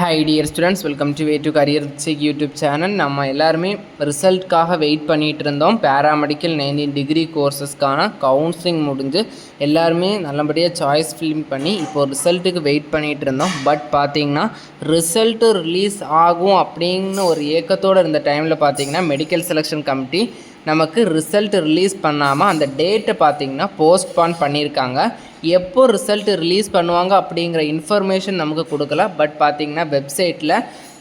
Hi dear students, welcome to Way to Career Check YouTube channel. நம்ம எல்லாருமே ரிசல்ட்காக wait பண்ணிட்டு இருந்தோம். பேராமெடிக்கல் 19 டிகிரி கோர்சஸ்க்கான கவுன்சிலிங் முடிஞ்சு எல்லாருமே நல்லபடியாக சாய்ஸ் ஃபில் பண்ணி இப்போ ரிசல்ட்டுக்கு வெயிட் பண்ணிட்டு இருந்தோம். பட் பார்த்தீங்கன்னா ரிசல்ட்டு ரிலீஸ் ஆகும் அப்படின்னு ஒரு ஏக்கத்தோடு இருந்த டைமில் பார்த்தீங்கன்னா மெடிக்கல் செலெக்ஷன் கமிட்டி நமக்கு ரிசல்ட் ரிலீஸ் பண்ணாமல் அந்த டேட்டை பார்த்திங்கன்னா போஸ்ட்பான் பண்ணியிருக்காங்க. எப்போ ரிசல்ட்டு ரிலீஸ் பண்ணுவாங்க அப்படிங்கிற இன்ஃபர்மேஷன் நமக்கு கொடுக்கல. பட் பார்த்திங்கன்னா வெப்சைட்டில்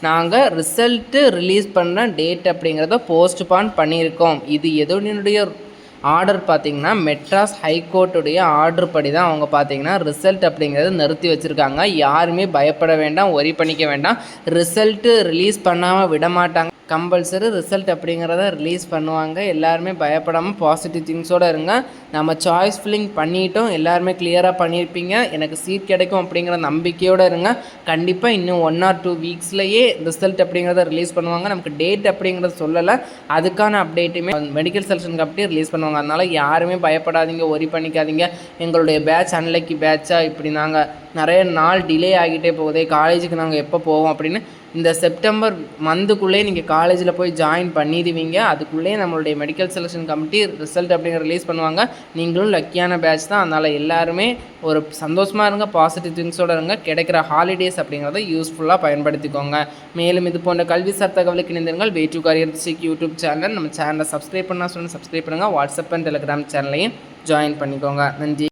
நாங்கள் ரிசல்ட்டு ரிலீஸ் பண்ண டேட் அப்படிங்கிறத போஸ்ட்பான் பண்ணியிருக்கோம். இது எதனுடைய ஆர்டர் பார்த்திங்கன்னா மெட்ராஸ் ஹைகோர்ட்டுடைய ஆர்டர் படி தான் அவங்க பார்த்திங்கன்னா ரிசல்ட் அப்படிங்கிறத நிறுத்தி வச்சுருக்காங்க. யாருமே பயப்பட வேண்டாம், ஒரி பண்ணிக்க வேண்டாம். ரிசல்ட்டு ரிலீஸ் பண்ணாமல் விட மாட்டாங்க. கம்பல்சரி ரிசல்ட் அப்படிங்கிறத ரிலீஸ் பண்ணுவாங்க. எல்லாருமே பயப்படாமல் பாசிட்டிவ் திங்ஸோடு இருங்க. நம்ம சாய்ஸ் ஃபில்லிங் பண்ணிட்டோம், எல்லாருமே கிளியராக பண்ணியிருப்பீங்க. எனக்கு சீட் கிடைக்கும் அப்படிங்கிற நம்பிக்கையோடு இருங்க. கண்டிப்பாக இன்னும் 1 or 2 வீக்ஸ்லேயே ரிசல்ட் அப்படிங்கிறத ரிலீஸ் பண்ணுவாங்க. நமக்கு டேட் அப்படிங்கிறத சொல்லலை, அதுக்கான அப்டேட்டுமே மெடிக்கல் செலெக்ஷன் கமிட்டி ரிலீஸ் பண்ணுவாங்க. அதனால் யாருமே பயப்படாதீங்க, ஒரி பண்ணிக்காதீங்க. எங்களுடைய பேட்ச் அன்லைக்கி பேட்சாக இப்படி நாங்கள் நிறைய நாள் டிலே ஆகிட்டே போகுதே, காலேஜுக்கு நாங்கள் எப்போ போவோம் அப்படின்னு இந்த செப்டம்பர் மந்த்துக்குள்ளே நீங்கள் காலேஜில் போய் ஜாயின் பண்ணிடுவீங்க. அதுக்குள்ளே நம்மளுடைய மெடிக்கல் செலெக்ஷன் கமிட்டி ரிசல்ட் அப்படிங்கிற ரிலீஸ் பண்ணுவாங்க. நீங்களும் லக்கியான பேட்ச் தான். அதனால் எல்லாருமே ஒரு சந்தோஷமாக இருங்க, பாசிட்டிவ் திங்ஸோடு இருங்க. கிடைக்கிற ஹாலிடேஸ் அப்படிங்கிறத யூஸ்ஃபுல்லாக பயன்படுத்திக்கோங்க. மேலும் இது போன்ற கல்விசார் தகவலுக்கு இணைந்திருங்கள். Way to career check YouTube channel. நம்ம சேனலை சப்ஸ்கிரைப் பண்ணால் சப்ஸ்கிரைப் பண்ணுங்கள். வாட்ஸ்அப் அண்ட் டெலிகிராம் சேனலையும் ஜாயின் பண்ணிக்கோங்க. நன்றி.